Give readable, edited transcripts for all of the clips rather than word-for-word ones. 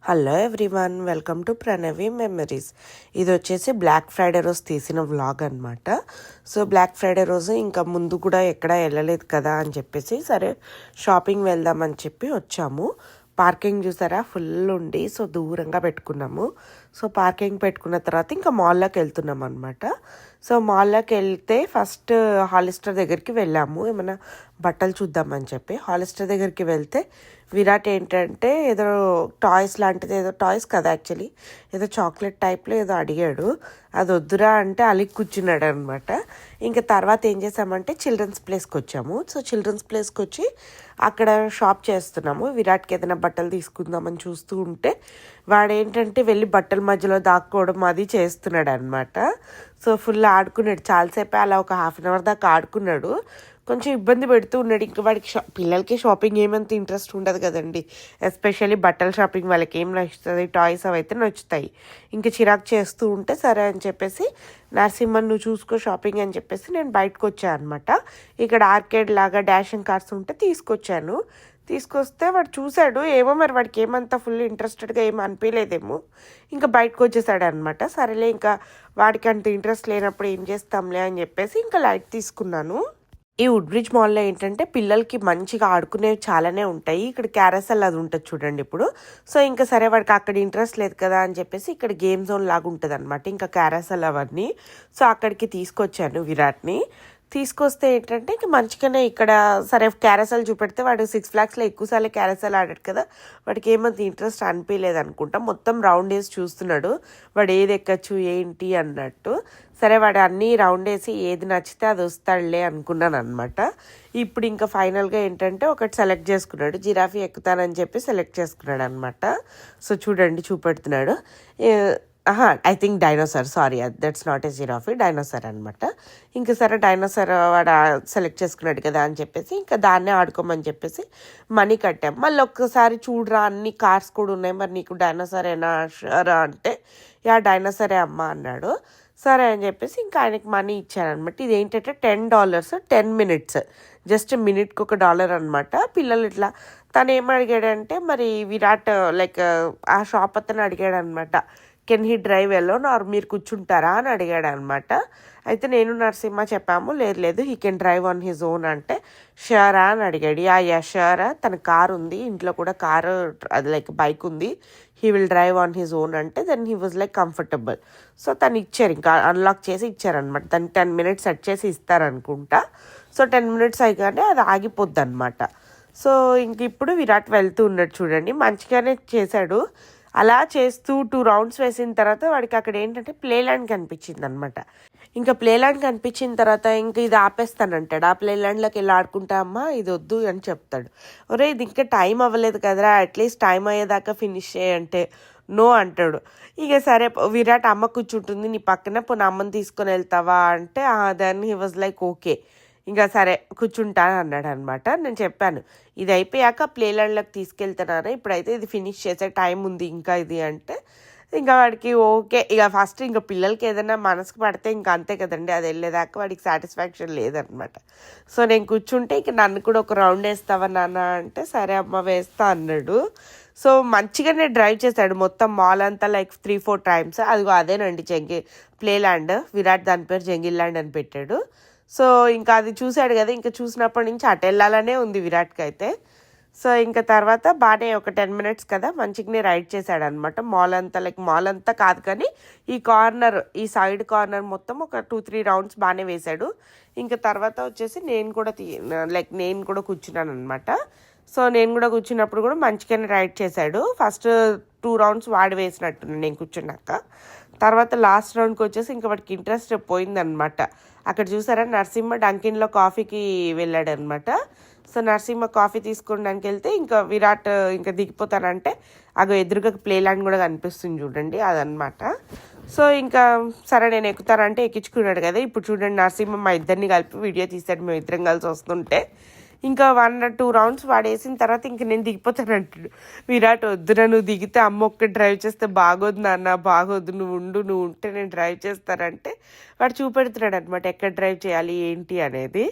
Hello everyone, welcome to Pranavi memories. ఇది వచ్చేసి black Friday రోజు తీసిన వ్లాగ్ అనమాట. సో బ్లాక్ ఫ్రైడే రోజు ఇంకా ముందు కూడా ఎక్కడ వెళ్ళలేదు కదా అని చెప్పేసి సరే షాపింగ్ వెళ్దామని చెప్పి వచ్చాము. పార్కింగ్ చూసారా ఫుల్ ఉండి, సో దూరంగా పెట్టుకున్నాము. సో పార్కింగ్ పెట్టుకున్న తర్వాత ఇంకా మాల్లోకి వెళ్తున్నాం అనమాట. సో మాల్లోకి వెళ్తే ఫస్ట్ హాలిస్టర్ దగ్గరికి వెళ్ళాము, ఏమైనా బట్టలు చూద్దామని చెప్పి. హాలిస్టర్ దగ్గరికి వెళ్తే విరాట్ ఏంటంటే ఏదో టాయ్స్ లాంటిది, ఏదో టాయ్స్ కదా యాక్చువల్లీ, ఏదో చాక్లెట్ టైప్లో ఏదో అడిగాడు. అది వద్దురా అంటే అలిగి కూర్చున్నాడు అనమాట. ఇంకా తర్వాత ఏం చేసామంటే చిల్డ్రన్స్ ప్లేస్కి వచ్చాము. సో చిల్డ్రన్స్ ప్లేస్కి వచ్చి అక్కడ షాప్ చేస్తున్నాము. విరాట్కి ఏదైనా బట్టలు తీసుకుందామని చూస్తూ ఉంటే వాడేంటంటే వెళ్ళి బట్టల మధ్యలో దాక్కోవడం అది చేస్తున్నాడు అనమాట. సో ఫుల్ ఆడుకున్నాడు చాలాసేపు, అలా ఒక హాఫ్ అన్ అవర్ దాకా ఆడుకున్నాడు. కొంచెం ఇబ్బంది పెడుతూ ఉన్నాడు. ఇంకా వాడికి పిల్లలకి షాపింగ్ ఏమంత ఇంట్రెస్ట్ ఉండదు కదండి, ఎస్పెషల్లీ బట్టల షాపింగ్ వాళ్ళకి ఏం నచ్చుతుంది, టాయ్స్ అవి అయితే నచ్చుతాయి. ఇంకా చిరాకు చేస్తూ ఉంటే సరే అని చెప్పేసి నరసింహన్ నువ్వు చూసుకో షాపింగ్ అని చెప్పేసి నేను బయటకు వచ్చాను అనమాట. ఇక్కడ ఆర్కేడ్ లాగా డాషింగ్ కార్స్ ఉంటే తీసుకొచ్చాను. తీసుకొస్తే వాడు చూశాడు, ఏమో మరి వాడికి ఏమంతా ఫుల్ ఇంట్రెస్టెడ్గా ఏమో అనిపించలేదేమో, ఇంకా బయటకు వచ్చేసాడు అనమాట. సరేలే ఇంకా వాడికి అంత ఇంట్రెస్ట్ లేనప్పుడు ఏం చేస్తాంలే అని చెప్పేసి ఇంకా లైట్ తీసుకున్నాను. ఈ వుడ్ బ్రిడ్జ్ మాల్లో ఏంటంటే పిల్లలకి మంచిగా ఆడుకునేవి చాలానే ఉంటాయి. ఇక్కడ క్యారసెల్ అది ఉంటుంది చూడండి ఇప్పుడు. సో ఇంకా సరే వాడికి అక్కడ ఇంట్రెస్ట్ లేదు కదా అని చెప్పేసి ఇక్కడ గేమ్ జోన్ లాగా ఉంటుంది అనమాట, ఇంకా క్యారసెల్ అవన్నీ. సో అక్కడికి తీసుకొచ్చాను విరాట్ని. తీసుకొస్తే ఏంటంటే ఇంక మంచిగానే ఇక్కడ సరే క్యారసెల్ చూపెడితే వాడు 6 Flagsలో ఎక్కువసార్లు క్యారసెల్ ఆడాడు కదా, వాడికి ఏమంత ఇంట్రెస్ట్ అనిపించలేదు అనుకుంటా. మొత్తం రౌండ్ వేసి చూస్తున్నాడు వాడు ఏది ఎక్కచ్చు ఏంటి అన్నట్టు. సరే వాడు అన్నీ రౌండ్ వేసి ఏది నచ్చితే అది వస్తాడులే అనుకున్నాను అనమాట. ఇప్పుడు ఇంకా ఫైనల్గా ఏంటంటే ఒకటి సెలెక్ట్ చేసుకున్నాడు, జిరాఫీ ఎక్కుతానని చెప్పి సెలెక్ట్ చేసుకున్నాడు అనమాట. సో చూడండి చూపెడుతున్నాడు. I think dinosaur, sorry that's not a giraffe, dinosaur అనమాట. ఇంకా సరే డైనోసార్ వాడు సెలెక్ట్ చేసుకున్నాడు కదా అని చెప్పేసి ఇంకా దాన్నే ఆడుకోమని చెప్పేసి మనీ కట్టాం. మళ్ళీ ఒక్కసారి చూడరా అన్ని కార్స్ కూడా ఉన్నాయి, మరి నీకు డైనోసారేనా షూరా అంటే యా డైనోసారే అమ్మ అన్నాడు. సరే అని చెప్పేసి ఇంకా ఆయనకి మనీ ఇచ్చారనమాట. ఇది ఏంటంటే $10 10 minutes, జస్ట్ మినిట్కి $1 అనమాట. పిల్లలు ఇట్లా తను ఏం అడిగాడంటే మరి విరాట్ లైక్ ఆ షాప్ అతను అడిగాడు అనమాట, can he drive alone or మీరు కూర్చుంటారా అని అడిగాడు అనమాట. అయితే నేను నరసింహ చెప్పాము లేదు he can drive on his own అంటే షూరా అని అడిగాడు. యా షూరా, తన కార్ ఉంది ఇంట్లో కూడా, కారు అది లైక్ బైక్ ఉంది, he will drive on his own అంటే then he was like comfortable. So తను ఇచ్చారు, ఇంకా అన్లాక్ చేసి ఇచ్చారనమాట. దాన్ని 10 minutes సెట్ చేసి ఇస్తారనుకుంటా. సో 10 minutes అయ్యానే అది ఆగిపోద్ది అనమాట. సో ఇంక ఇప్పుడు విరాట్ వెళ్తూ ఉన్నాడు చూడండి, మంచిగానే చేశాడు. అలా చేస్తూ 2 rounds వేసిన తర్వాత వాడికి అక్కడ ఏంటంటే ప్లే ల్యాండ్ కనిపించింది అనమాట. ఇంకా ప్లే ల్యాండ్ కనిపించిన తర్వాత ఇంకా ఇది ఆపేస్తానంటాడు. ఆ ప్లే ల్యాండ్లోకి వెళ్ళి ఆడుకుంటా అమ్మా ఇది వద్దు అని చెప్తాడు. ఒరే ఇది ఇంకా టైం అవ్వలేదు కదరా, అట్లీస్ట్ టైం అయ్యేదాకా ఫినిష్ చేయంటే నో అంటాడు. ఇక సరే విరాట్ అమ్మ కూర్చుంటుంది నీ పక్కన, పోనీ అమ్మని తీసుకొని వెళ్తావా అంటే దాన్ని హీ వాజ్ లైక్ ఓకే, ఇంకా సరే కూర్చుంటాను అన్నాడు అనమాట. నేను చెప్పాను ఇది అయిపోయాక ప్లే ల్యాండ్లోకి తీసుకెళ్తున్నాను, ఇప్పుడైతే ఇది ఫినిష్ చేసే టైం ఉంది ఇంకా ఇది అంటే ఇంకా వాడికి ఓకే. ఇక ఫస్ట్ ఇంకా పిల్లలకి ఏదైనా మనసుకు పడితే ఇంకా అంతే కదండి, అది వెళ్ళేదాకా వాడికి సాటిస్ఫాక్షన్ లేదనమాట. సో నేను కూర్చుంటే ఇక నన్ను కూడా ఒక రౌండ్ వేస్తావా నాన్న అంటే సరే అమ్మ వేస్తా అన్నాడు. సో మంచిగానే డ్రైవ్ చేశాడు మొత్తం మాల్ అంతా లైక్ 3-4 times. అదిగో అదేనండి ప్లే ల్యాండ్, విరాట్ దాని పేరు జంగిల్ ల్యాండ్ అని పెట్టాడు. సో ఇంకా అది చూశాడు కదా, ఇంకా చూసినప్పటి నుంచి అటు వెళ్ళాలనే ఉంది విరాట్కి అయితే. సో ఇంకా తర్వాత బాగానే ఒక 10 minutes కదా మంచిగానే రైడ్ చేశాడు అనమాట. మాల్ అంతా లైక్ మాల్ అంతా కాదు కానీ ఈ కార్నర్, ఈ సైడ్ కార్నర్ మొత్తం ఒక 2-3 rounds బాగానే వేశాడు. ఇంకా తర్వాత వచ్చేసి నేను కూడా కూర్చున్నాను అనమాట. సో నేను కూడా కూర్చున్నప్పుడు కూడా మంచిగానే రైడ్ చేశాడు. ఫస్ట్ 2 rounds వాడి వేసినట్టు నేను కూర్చున్నాక. తర్వాత లాస్ట్ రౌండ్కి వచ్చేసి ఇంకా వాడికి ఇంట్రెస్ట్ పోయిందనమాట. అక్కడ చూసారా నరసింహ డంకిన్లో కాఫీకి వెళ్ళాడు అనమాట. సో నరసింహ కాఫీ తీసుకోవడానికి వెళ్తే ఇంకా విరాట్ ఇంకా దిగిపోతానంటే అగో ఎదురుగా ప్లే ల్యాండ్ కూడా కనిపిస్తుంది చూడండి, అదనమాట. సో ఇంకా సరే నేను ఎక్కుతానంటే ఎక్కించుకున్నాడు కదా. ఇప్పుడు చూడండి నరసింహ మా ఇద్దరిని కలిపి వీడియో తీసాడు, మేము ఇద్దరం కలిసి వస్తుంటే. ఇంకా 1-2 rounds వాడేసిన తర్వాత ఇంక నేను దిగిపోతానంటాడు. విరాట్ వద్దురా నువ్వు దిగితే అమ్మ ఒక్క డ్రైవ్ చేస్తే బాగోదు నాన్న, బాగోదు నువ్వు ఉంటే నేను డ్రైవ్ చేస్తానంటే వాడు చూపెడుతున్నాడు అనమాట ఎక్కడ డ్రైవ్ చేయాలి ఏంటి అనేది.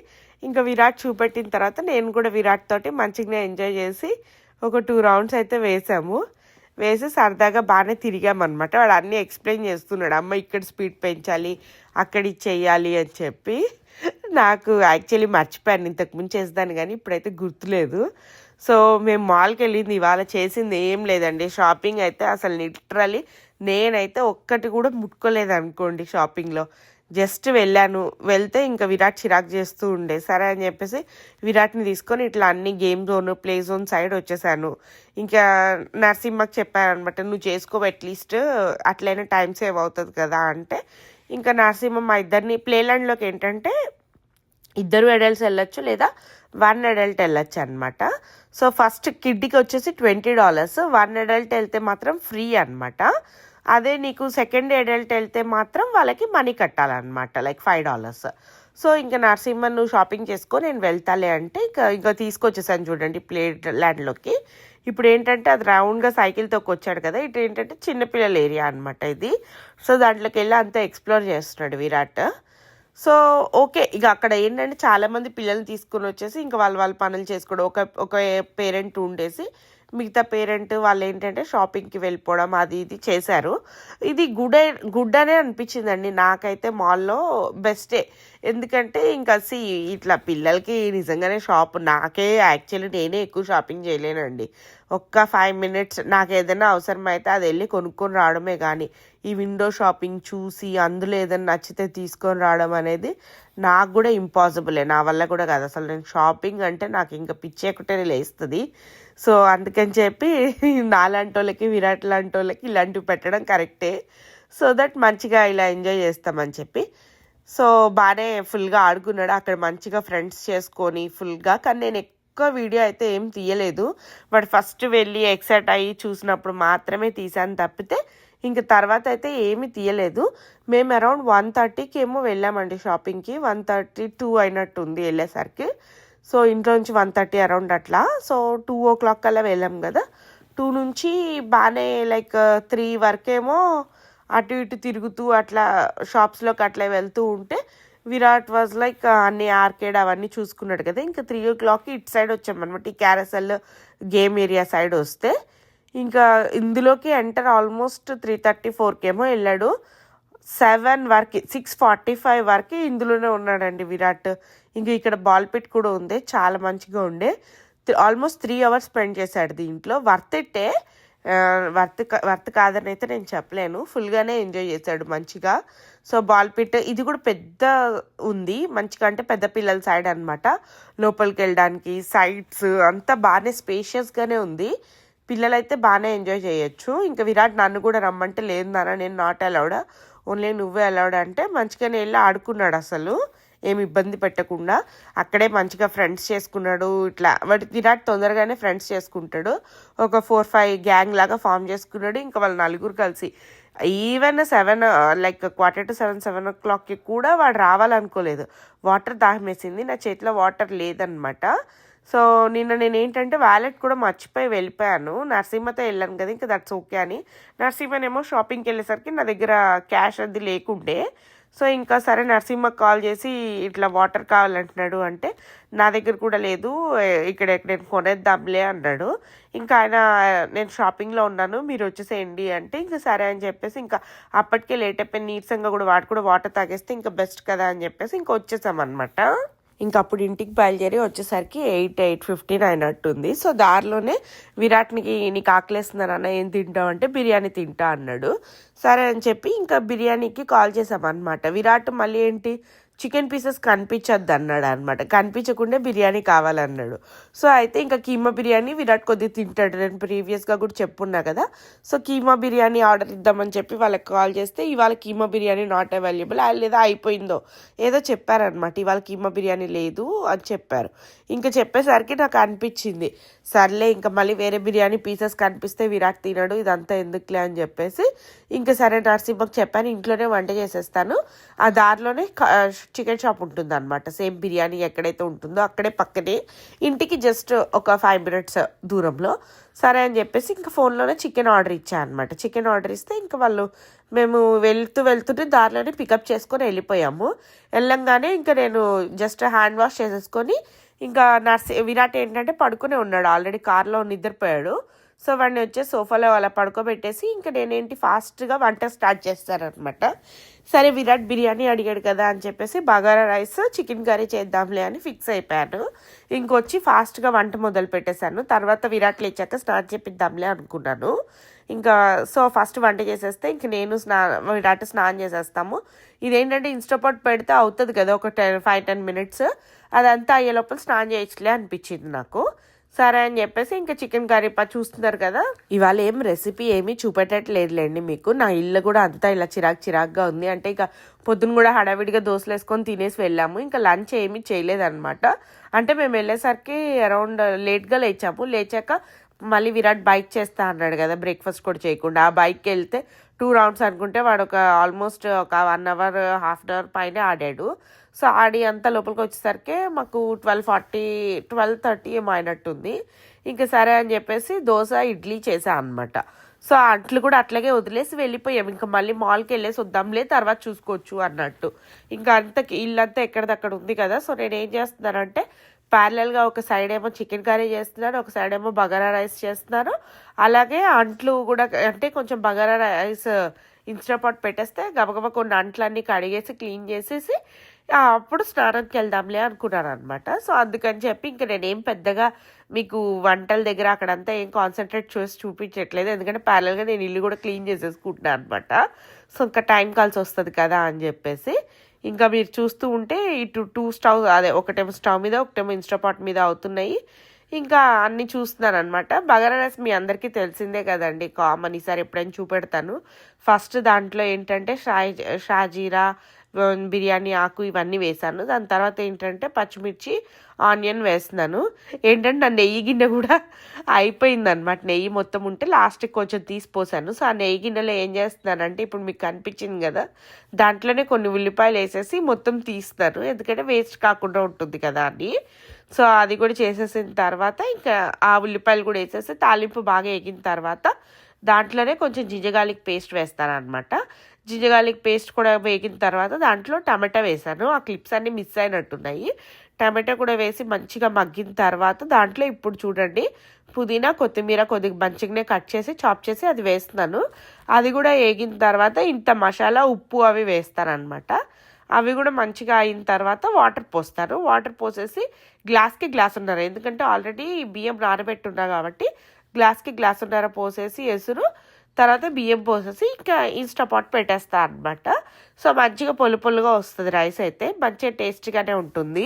ఇంకా విరాట్ చూపెట్టిన తర్వాత నేను కూడా విరాట్ తోటి మంచిగా ఎంజాయ్ చేసి ఒక 2 rounds అయితే వేసాము. వేసి సరదాగా బాగానే తిరిగామన్నమాట. వాడు అన్నీ ఎక్స్ప్లెయిన్ చేస్తున్నాడు, అమ్మ ఇక్కడ స్పీడ్ పెంచాలి, అక్కడ ఇది చెయ్యాలి అని చెప్పి. నాకు యాక్చువల్లీ మర్చిపోయాను, ఇంతకుముందు చేసేదాన్ని కానీ ఇప్పుడైతే గుర్తులేదు. సో మేము మాల్కి వెళ్ళింది ఇవాళ, చేసింది ఏం లేదండి. షాపింగ్ అయితే అసలు లిటరలీ నేనైతే ఒక్కటి కూడా ముట్టుకోలేదు అనుకోండి షాపింగ్లో. జస్ట్ వెళ్ళాను, వెళ్తే ఇంకా విరాట్ చిరాకు చేస్తూ ఉండే. సరే అని చెప్పేసి విరాట్ని తీసుకొని ఇట్లా అన్ని game zone play zone side వచ్చేసాను. ఇంకా నరసింహకి చెప్పాను అనమాట, నువ్వు చేసుకో అట్లీస్ట్, అట్లయినా టైం సేవ్ అవుతుంది కదా అంటే. ఇంకా నరసింహ మా ఇద్దరిని ప్లేలాండ్లోకి ఏంటంటే ఇద్దరు అడల్ట్స్ వెళ్ళొచ్చు లేదా 1 అడల్ట్ వెళ్ళొచ్చు అనమాట. సో ఫస్ట్ కిడ్కి వచ్చేసి $20, 1 అడల్ట్ వెళ్తే మాత్రం ఫ్రీ అనమాట. అదే నీకు సెకండ్ అడల్ట్ వెళ్తే మాత్రం వాళ్ళకి మనీ కట్టాలన్నమాట, లైక్ $5. సో ఇంకా నరసింహ నువ్వు షాపింగ్ చేసుకో, నేను వెళ్తాలే అంటే ఇంకా తీసుకొచ్చేసాను చూడండి ప్లే ల్యాండ్లోకి. ఇప్పుడు ఏంటంటే అది రౌండ్గా సైకిల్తో వచ్చాడు కదా, ఇటు ఏంటంటే చిన్నపిల్లల ఏరియా అనమాట ఇది. సో దాంట్లోకి వెళ్ళి అంతా ఎక్స్ప్లోర్ చేస్తున్నాడు విరాట్. సో ఓకే, ఇక అక్కడ ఏంటంటే చాలామంది పిల్లల్ని తీసుకుని వచ్చేసి ఇంకా వాళ్ళ పనులు చేసుకోవడం, ఒక పేరెంట్ ఉండేసి మిగతా పేరెంట్ వాళ్ళు ఏంటంటే షాపింగ్కి వెళ్ళిపోవడం అది ఇది చేశారు. ఇది గుడ్ అనే అనిపించిందండి నాకైతే. మాల్లో బెస్టే, ఎందుకంటే ఇంకా ఇట్లా పిల్లలకి నిజంగానే షాప్, నాకే యాక్చువల్లీ నేనే ఎక్కువ షాపింగ్ చేయలేనండి. ఒక్క 5 minutes నాకు ఏదైనా అవసరం అయితే అది వెళ్ళి కొనుక్కొని రావడమే కానీ ఈ విండో షాపింగ్ చూసి అందులో ఏదైనా నచ్చితే తీసుకొని రావడం అనేది నాకు కూడా ఇంపాసిబులే, నా వల్ల కూడా కాదు అసలు. నేను షాపింగ్ అంటే నాకు ఇంకా పిచ్చి ఒకటే లేస్తుంది. సో అందుకని చెప్పి నాలాంటి వాళ్ళకి విరాట్ లాంటి వాళ్ళకి ఇలాంటివి పెట్టడం కరెక్టే, సో దట్ మంచిగా ఇలా ఎంజాయ్ చేస్తామని చెప్పి. సో బాగానే ఫుల్గా ఆడుకున్నాడు అక్కడ, మంచిగా ఫ్రెండ్స్ చేసుకొని ఫుల్గా. కానీ నేను ఎక్కువ వీడియో అయితే ఏం తీయలేదు, బట్ ఫస్ట్ వెళ్ళి ఎక్సైట్ అయ్యి చూసినప్పుడు మాత్రమే తీసాను తప్పితే ఇంక తర్వాత అయితే ఏమీ తీయలేదు. మేము అరౌండ్ 1:30కి ఏమో వెళ్ళామండి షాపింగ్కి, 1:32 అయినట్టుంది వెళ్ళేసరికి. సో ఇంట్లో నుంచి 1:30 అరౌండ్ అట్లా. సో 2 o'clock కల్లా వెళ్ళాం కదా, 2 నుంచి బాగానే లైక్ 3 వరకేమో అటు ఇటు తిరుగుతూ అట్లా షాప్స్లోకి అట్లా వెళ్తూ ఉంటే విరాట్ వాజ్ లైక్ అన్ని ఆర్కేడ్ అవన్నీ చూసుకున్నాడు కదా. ఇంకా 3 o'clockకి ఇటు సైడ్ వచ్చామన్నమాట, ఈ క్యారసెల్ గేమ్ ఏరియా సైడ్ వస్తే. ఇంకా ఇందులోకి ఎంటర్ ఆల్మోస్ట్ 3:34కి ఏమో వెళ్ళాడు. 7 వరకు 6:45 వరకు ఇందులోనే ఉన్నాడండి విరాట్. ఇంక ఇక్కడ బాల్ పిట్ కూడా ఉంది, చాలా మంచిగా ఉండే. ఆల్మోస్ట్ 3 hours స్పెండ్ చేశాడు దీంట్లో. వర్తే, వర్త్ కాదని అయితే నేను చెప్పలేను, ఫుల్గానే ఎంజాయ్ చేశాడు మంచిగా. సో బాల్ పిట్ ఇది కూడా పెద్ద ఉంది మంచిగా, అంటే పెద్ద పిల్లల సైడ్ అనమాట. లోపలికి వెళ్ళడానికి సైడ్స్ అంతా బాగానే స్పేషియస్గానే ఉంది, పిల్లలైతే బాగానే ఎంజాయ్ చేయొచ్చు. ఇంకా విరాట్ నన్ను కూడా రమ్మంటే లేదు నాన్న నేను నాట్ అలౌడ్, ఓన్లీ నువ్వే అలౌడ్ అంటే మంచిగానే వెళ్ళి ఆడుకున్నాడు అసలు ఏమి ఇబ్బంది పెట్టకుండా. అక్కడే మంచిగా ఫ్రెండ్స్ చేసుకున్నాడు. ఇట్లా విరాట్ తొందరగానే ఫ్రెండ్స్ చేసుకుంటాడు, ఒక 4-5 గ్యాంగ్ లాగా ఫామ్ చేసుకున్నాడు. ఇంకా వాళ్ళు నలుగురు కలిసి ఈవెన్ 7 లైక్ 6:45, 7 o'clockకి కూడా వాడు రావాలనుకోలేదు. వాటర్ దాహం వేసింది, నా చేతిలో వాటర్ లేదనమాట. సో నిన్న నేను ఏంటంటే వ్యాలెట్ కూడా మర్చిపోయి వెళ్ళిపోయాను, నరసింహతో వెళ్ళాను కదా, ఇంకా దట్స్ ఓకే అని. నరసింహనేమో షాపింగ్కి వెళ్ళేసరికి నా దగ్గర క్యాష్ అది లేకుండే. సో ఇంకా సరే నరసింహకి కాల్ చేసి ఇట్లా వాటర్ కావాలంటున్నాడు అంటే నా దగ్గర కూడా లేదు, ఇక్కడ నేను కొనేద్దాంలే అన్నాడు. ఇంకా ఆయన నేను షాపింగ్లో ఉన్నాను మీరు వచ్చేసేయండి అంటే ఇంకా సరే అని చెప్పేసి ఇంకా అప్పటికే లేట్ అయిపోయి నీరసంగా కూడా వాడు కూడా వాటర్ తాగేస్తే ఇంకా బెస్ట్ కదా అని చెప్పేసి ఇంకా వచ్చేసామన్నమాట. ఇంకా అప్పుడు ఇంటికి బయలుదేరి వచ్చేసరికి 8-8:15 అయినట్టుంది. సో దారిలోనే విరాట్నికి నీకు ఆకలేస్తున్నారన్న ఏం తింటావు అంటే బిర్యానీ తింటా అన్నాడు. సరే అని చెప్పి ఇంకా బిర్యానీకి కాల్ చేసామన్నమాట. విరాట్ మళ్ళీ ఏంటి చికెన్ పీసెస్ కనిపించద్దు అన్నాడు అనమాట, కనిపించకుండా బిర్యానీ కావాలన్నాడు. సో అయితే ఇంకా కీమా బిర్యానీ విరాట్ కొద్దిగా తింటాడు, నేను ప్రీవియస్గా కూడా చెప్పున్నా కదా. సో కీమా బిర్యానీ ఆర్డర్ ఇద్దామని చెప్పి వాళ్ళకి కాల్ చేస్తే ఇవాళ కీమా బిర్యానీ నాట్ అవైలబుల్, లేదా అయిపోయిందో ఏదో చెప్పారనమాట, ఇవాళ కీమా బిర్యానీ లేదు అని చెప్పారు. ఇంకా చెప్పేసరికి నాకు అనిపించింది సర్లే ఇంకా మళ్ళీ వేరే బిర్యానీ పీసెస్ కనిపిస్తే విరాట్ తినడు, ఇదంతా ఎందుకులే అని చెప్పేసి ఇంకా సరే నరసింహకి చెప్పాను ఇంట్లోనే వంట చేసేస్తాను, ఆ దారిలోనే చికెన్ షాప్ ఉంటుంది అనమాట, సేమ్ బిర్యానీ ఎక్కడైతే ఉంటుందో అక్కడే పక్కనే, ఇంటికి జస్ట్ ఒక 5 minutes దూరంలో. సరే అని చెప్పేసి ఇంకా ఫోన్లోనే చికెన్ ఆర్డర్ ఇచ్చాను అనమాట. చికెన్ ఆర్డర్ ఇస్తే ఇంకా మేము వెళ్తుంటే దారిలోనే పికప్ చేసుకొని వెళ్ళిపోయాము. వెళ్ళంగానే ఇంకా నేను జస్ట్ హ్యాండ్ వాష్ చేసేసుకొని ఇంకా విరాట్ ఏంటంటే పడుకునే ఉన్నాడు, ఆల్రెడీ కార్లో నిద్రపోయాడు. సో వాడిని వచ్చేసి సోఫాలో అలా పడుకోబెట్టేసి ఇంకా నేనేంటి ఫాస్ట్గా వంట స్టార్ట్ చేస్తానమాట. సరే విరాట్ బిర్యానీ అడిగాడు కదా అని చెప్పేసి బగారా రైస్ చికెన్ కర్రీ చేద్దాంలే అని ఫిక్స్ అయిపోయాను. ఇంకొచ్చి ఫాస్ట్గా వంట మొదలు పెట్టేశాను. తర్వాత విరాట్ లేచాక స్నానం చేపిద్దాంలే అనుకున్నాను. ఇంకా సో ఫస్ట్ వంట చేసేస్తే ఇంక నేను విరాట్ స్నానం చేసేస్తాము. ఇదేంటంటే ఇన్స్టాపాట్ పెడితే అవుతుంది కదా ఒక 5-10 మినిట్స్, అదంతా అయ్యే లోపల స్నానం చేయొచ్చులే అనిపించింది నాకు. సరే అని చెప్పేసి ఇంకా చికెన్ కర్రీ చూస్తున్నారు కదా, ఇవాళ ఏం రెసిపీ ఏమీ చూపెట్టట్లేదులేండి మీకు. నా ఇల్లు కూడా అంతా ఇలా చిరాగ్గా ఉంది. అంటే ఇక పొద్దున్న కూడా హడావిడిగా దోశలు వేసుకొని తినేసి వెళ్ళాము. ఇంకా లంచ్ ఏమీ చేయలేదన్నమాట. అంటే మేము వెళ్ళేసరికి అరౌండ్ లేట్గా లేచాక మళ్ళీ విరాట్ బైక్ చేస్తా అన్నాడు కదా, బ్రేక్ఫాస్ట్ కూడా చేయకుండా. ఆ బైక్కి వెళ్తే 2 రౌండ్స్ అనుకుంటే వాడు ఆల్మోస్ట్ ఒక 1 అవర్ 1/2 అవర్ పైన ఆడాడు. సో ఆడి అంతా లోపలికి వచ్చేసరికి మాకు 12:30 ఏమో అయినట్టుంది. ఇంకా సరే అని చెప్పేసి దోశ ఇడ్లీ చేసా అనమాట. సో అట్లు కూడా అట్లాగే వదిలేసి వెళ్ళిపోయాం. ఇంకా మళ్ళీ మాల్కి వెళ్ళేసి వద్దాంలే తర్వాత చూసుకోవచ్చు అన్నట్టు. ఇంకా ఇల్లంతా ఎక్కడిదక్కడ ఉంది కదా. సో నేను ఏం చేస్తున్నానంటే ప్యారలల్గా ఒక సైడ్ ఏమో చికెన్ కర్రీ చేస్తున్నాను, ఒక సైడ్ ఏమో బగారా రైస్ చేస్తున్నాను. అలాగే అంట్లు కూడా అంటే కొంచెం బగారా రైస్ ఇన్స్టాపాట్ పెట్టేస్తే గబగబా కొన్ని అంట్లన్నీ కడిగేసి క్లీన్ చేసేసి అప్పుడు స్నానంకి వెళ్దాంలే అనుకున్నాను అనమాట. సో అందుకని చెప్పి ఇంకా నేనేం పెద్దగా మీకు వంటల దగ్గర అక్కడంతా ఏం కాన్సన్ట్రేట్ చేసి చూపించట్లేదు. ఎందుకంటే ప్యారలల్గా నేను ఇల్లు కూడా క్లీన్ చేసేసుకుంటున్నాను అనమాట. సో ఇంకా టైం కలిసి వస్తుంది కదా అని చెప్పేసి ఇంకా మీరు చూస్తూ ఉంటే ఇటు 2 స్టవ్ ఒకటేమో స్టవ్ మీద ఒకటేమో ఇన్స్టాపాట్ మీద అవుతున్నాయి. ఇంకా అన్నీ చూస్తున్నాను అనమాట. బగారా రైస్ మీ అందరికీ తెలిసిందే కదండి, కామన్. ఈసారి ఎప్పుడైనా చూపెడతాను. ఫస్ట్ దాంట్లో ఏంటంటే షాజీరా బిర్యానీ ఆకు ఇవన్నీ వేసాను. దాని తర్వాత ఏంటంటే పచ్చిమిర్చి ఆనియన్ వేస్తున్నాను. ఏంటంటే నా నెయ్యి గిన్నె కూడా అయిపోయిందనమాట. నెయ్యి మొత్తం ఉంటే లాస్ట్కి కొంచెం తీసిపోసాను. సో ఆ నెయ్యి గిన్నెలో ఏం చేస్తున్నానంటే ఇప్పుడు మీకు కనిపించింది కదా, దాంట్లోనే కొన్ని ఉల్లిపాయలు వేసేసి మొత్తం తీస్తాను. ఎందుకంటే వేస్ట్ కాకుండా ఉంటుంది కదా అని. సో అది కూడా చేసేసిన తర్వాత ఇంకా ఆ ఉల్లిపాయలు కూడా వేసేసి తాలింపు బాగా ఎగిన తర్వాత దాంట్లోనే కొంచెం జింజర్ పేస్ట్ వేస్తాను అనమాట. జింజర్ పేస్ట్ కూడా వేగిన తర్వాత దాంట్లో టమాటా వేసాను. ఆ క్లిప్స్ అన్నీ మిస్ అయినట్టున్నాయి. టమాటా కూడా వేసి మంచిగా మగ్గిన తర్వాత దాంట్లో ఇప్పుడు చూడండి పుదీనా కొత్తిమీర కొద్దిగా మంచిగానే కట్ చేసి చాప్ చేసి అది వేస్తున్నాను. అది కూడా వేగిన తర్వాత ఇంత మసాలా ఉప్పు అవి వేస్తానమాట. అవి కూడా మంచిగా అయిన తర్వాత వాటర్ పోస్తాను. వాటర్ పోసేసి గ్లాస్కి గ్లాసున్నర, ఎందుకంటే ఆల్రెడీ బియ్యం నానబెట్టున్నా కాబట్టి గ్లాస్కి గ్లాసున్నర పోసేసి ఎసురు తర్వాత బియ్యం పోసేసి ఇంకా ఇన్స్టాపాట్ పెట్టేస్తాను అనమాట. సో మంచిగా పొలుగా వస్తుంది రైస్ అయితే, మంచిగా టేస్టీగానే ఉంటుంది.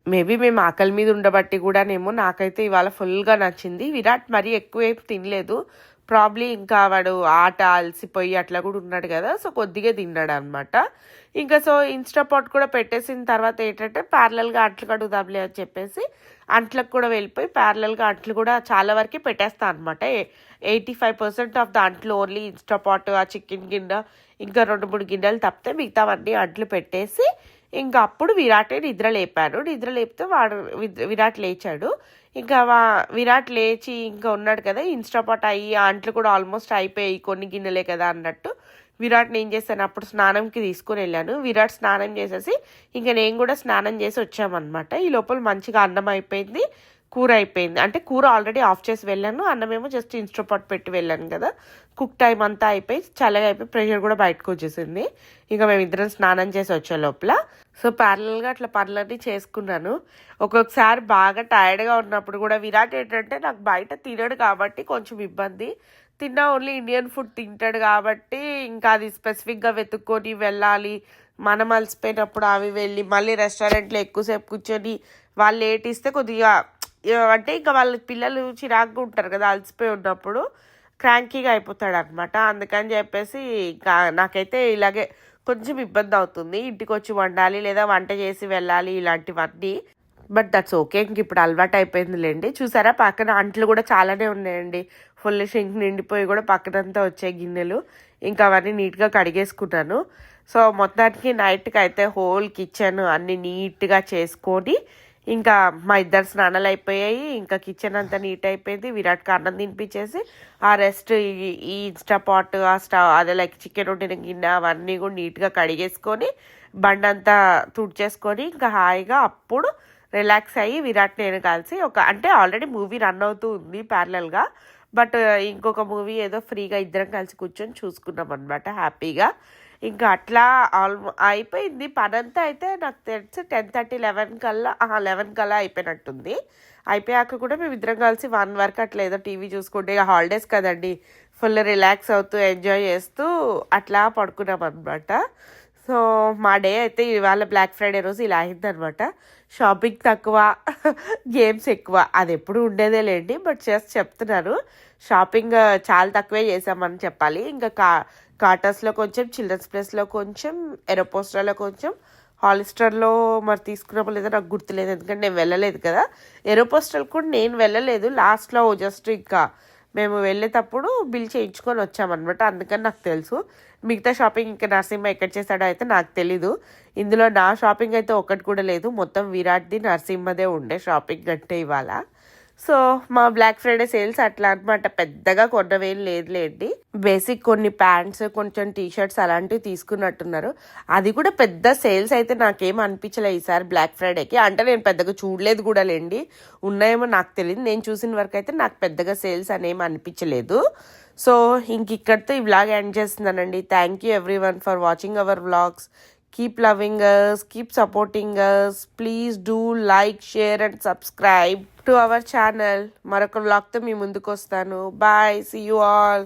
మేబీ మేము ఆకలి మీద ఉండబట్టి కూడానేమో నాకైతే ఇవాళ ఫుల్గా నచ్చింది. విరాట్ మరీ ఎక్కువ తినలేదు. ప్రాబ్లీ ఇంకా వాడు ఆట అలసిపోయి అట్లా కూడా ఉన్నాడు కదా, సో కొద్దిగా తిన్నాడు అనమాట. ఇంకా సో ఇన్స్టాపాట్ కూడా పెట్టేసిన తర్వాత ఏంటంటే ప్యారలల్గా అంట్లు కడుగుదాంలే అని చెప్పేసి అంట్లకు కూడా వెళ్ళిపోయి ప్యారలల్గా అంట్లు కూడా చాలా వరకు పెట్టేస్తాను అనమాట. 85% ఆఫ్ ద అంట్లు ఓన్లీ ఇన్స్టాపాట్, ఆ చికెన్ గిన్నె ఇంకా 2-3 గిన్నెలు తప్పితే మిగతావన్నీ అంట్లు పెట్టేసి ఇంకా అప్పుడు విరాటే నిద్ర లేపితే విరాట్ లేచాడు. ఇంకా విరాట్ లేచి ఇంకా ఉన్నాడు కదా, ఇన్స్టాపాట్ అయ్యి అంట్లు కూడా ఆల్మోస్ట్ అయిపోయాయి, కొన్ని గిన్నెలే కదా అన్నట్టు విరాట్ని ఏం చేశాను అప్పుడు స్నానంకి తీసుకొని వెళ్ళాను. విరాట్ స్నానం చేసేసి ఇంకా నేను కూడా స్నానం చేసి వచ్చామన్నమాట. ఈ లోపల మంచిగా అన్నం అయిపోయింది, కూర అయిపోయింది. అంటే కూర ఆల్రెడీ ఆఫ్ చేసి వెళ్ళాను, అన్నమేమో జస్ట్ ఇన్స్టాపాట్ పెట్టి వెళ్ళాను కదా. కుక్ టైం అంతా అయిపోయి చల్లగా అయిపోయి ప్రెషర్ కూడా బయటకు వచ్చేసింది. ఇంకా మేమిద్దరం స్నానం చేసి వచ్చే లోపల సో ప్యారలల్గా అట్లా పనులన్నీ చేసుకున్నాను. ఒక్కొక్కసారి బాగా టైర్డ్గా ఉన్నప్పుడు కూడా విరాట్ ఏంటంటే నాకు బయట తినడు కాబట్టి కొంచెం ఇబ్బంది. తిన్నా ఓన్లీ ఇండియన్ ఫుడ్ తింటాడు కాబట్టి ఇంకా అది స్పెసిఫిక్గా వెతుక్కొని వెళ్ళాలి. మనం అలసిపోయినప్పుడు అవి వెళ్ళి మళ్ళీ రెస్టారెంట్లో ఎక్కువసేపు కూర్చొని వాళ్ళు ఏటిస్తే కొద్దిగా అంటే ఇంకా వాళ్ళ పిల్లలు చిరాకుగా ఉంటారు కదా, అలసిపోయి ఉన్నప్పుడు క్రాంకీగా అయిపోతాడు అనమాట. అందుకని చెప్పేసి ఇంకా నాకైతే ఇలాగే కొంచెం ఇబ్బంది అవుతుంది. ఇంటికి వచ్చి వండాలి లేదా వంట చేసి వెళ్ళాలి ఇలాంటివన్నీ. బట్ దట్స్ ఓకే, ఇంక ఇప్పుడు అలవాటు అయిపోయిందిలేండి. చూసారా పక్కన అంట్లు కూడా చాలానే ఉన్నాయండి. ఫుల్ షింక్ నిండిపోయి కూడా పక్కనంతా వచ్చాయి గిన్నెలు. ఇంకా అవన్నీ నీట్గా కడిగేసుకున్నాను. సో మొత్తానికి నైట్కి అయితే హోల్ కిచెన్ అన్నీ నీట్గా చేసుకొని ఇంకా మా ఇద్దరు స్నానాలు అయిపోయాయి. ఇంకా కిచెన్ అంతా నీట్ అయిపోయింది. విరాట్కి అన్నం తినిపించేసి ఆ రెస్ట్ ఈ ఇన్స్టాపాట్ ఆ స్టవ్ అదే లైక్ చికెన్ వండిన గిన్నె అవన్నీ కూడా నీట్గా కడిగేసుకొని బండంతా తుడిచేసుకొని ఇంకా హాయిగా అప్పుడు రిలాక్స్ అయ్యి విరాట్ నేను కలిసి అంటే ఆల్రెడీ మూవీ రన్ అవుతూ ఉంది ప్యారలల్గా, బట్ ఇంకొక మూవీ ఏదో ఫ్రీగా ఇద్దరం కలిసి కూర్చొని చూసుకున్నాం అనమాట హ్యాపీగా. ఇంకా అట్లా అయిపోయింది పనంతా. అయితే నాకు తెలిసి 10:30 11 కల్లా అయిపోయినట్టుంది. అయిపోయాక కూడా మేము ఇద్దరం కలిసి 1 వరకు అట్లా ఏదో టీవీ చూసుకుంటే, ఇక హాలిడేస్ కదండి, ఫుల్ రిలాక్స్ అవుతూ ఎంజాయ్ చేస్తూ అట్లా పడుకున్నాం అనమాట. సో మా డే అయితే ఇవాళ బ్లాక్ ఫ్రైడే రోజు ఇలా అయిందనమాట. షాపింగ్ తక్కువ, గేమ్స్ ఎక్కువ. అది ఎప్పుడు ఉండేదే లేండి, బట్ చెప్తున్నాను, షాపింగ్ చాలా తక్కువే చేసామని చెప్పాలి. ఇంకా కాటర్స్లో కొంచెం, చిల్డ్రన్స్ ప్లేస్లో కొంచెం, ఎరోపోస్టర్లో కొంచెం, హాలిస్టర్లో మరి తీసుకున్నామో లేదో నాకు గుర్తులేదు, ఎందుకంటే నేను వెళ్ళలేదు కదా. ఎరోపోస్టర్ కూడా నేను వెళ్ళలేదు, లాస్ట్లో జస్ట్ ఇంకా మేము వెళ్ళేటప్పుడు బిల్ చేయించుకొని వచ్చామన్నమాట, అందుకని నాకు తెలుసు. మిగతా షాపింగ్ ఇంకా నరసింహ ఎక్కడ చేశాడో అయితే నాకు తెలీదు. ఇందులో నా షాపింగ్ అయితే ఒకటి కూడా లేదు, మొత్తం విరాట్ది నరసింహదే ఉండే షాపింగ్ అంటే ఇవాళ. సో మా బ్లాక్ ఫ్రైడే సేల్స్ అట్లా అనమాట, పెద్దగా కొన్నవేం లేదులేండి. బేసిక్ కొన్ని ప్యాంట్స్, కొంచెం టీషర్ట్స్ అలాంటివి తీసుకున్నట్టున్నారు. అది కూడా పెద్ద సేల్స్ అయితే నాకేం అనిపించలేదు ఈసారి బ్లాక్ ఫ్రైడేకి. అంటే నేను పెద్దగా చూడలేదు కూడా లేండి, ఉన్నాయేమో నాకు తెలియదు. నేను చూసిన వరకు అయితే నాకు పెద్దగా సేల్స్ అనేమి అనిపించలేదు. సో ఇంక ఇక్కడితో ఈ వ్లాగ్ ఎండ్ చేస్తున్నానండి. Thank you everyone for watching our vlogs. Keep loving us, keep supporting us. Please do like, share and subscribe to our channel. మరొక వ్లాగ్తో మీ ముందుకు వస్తాను. Bye. See you all.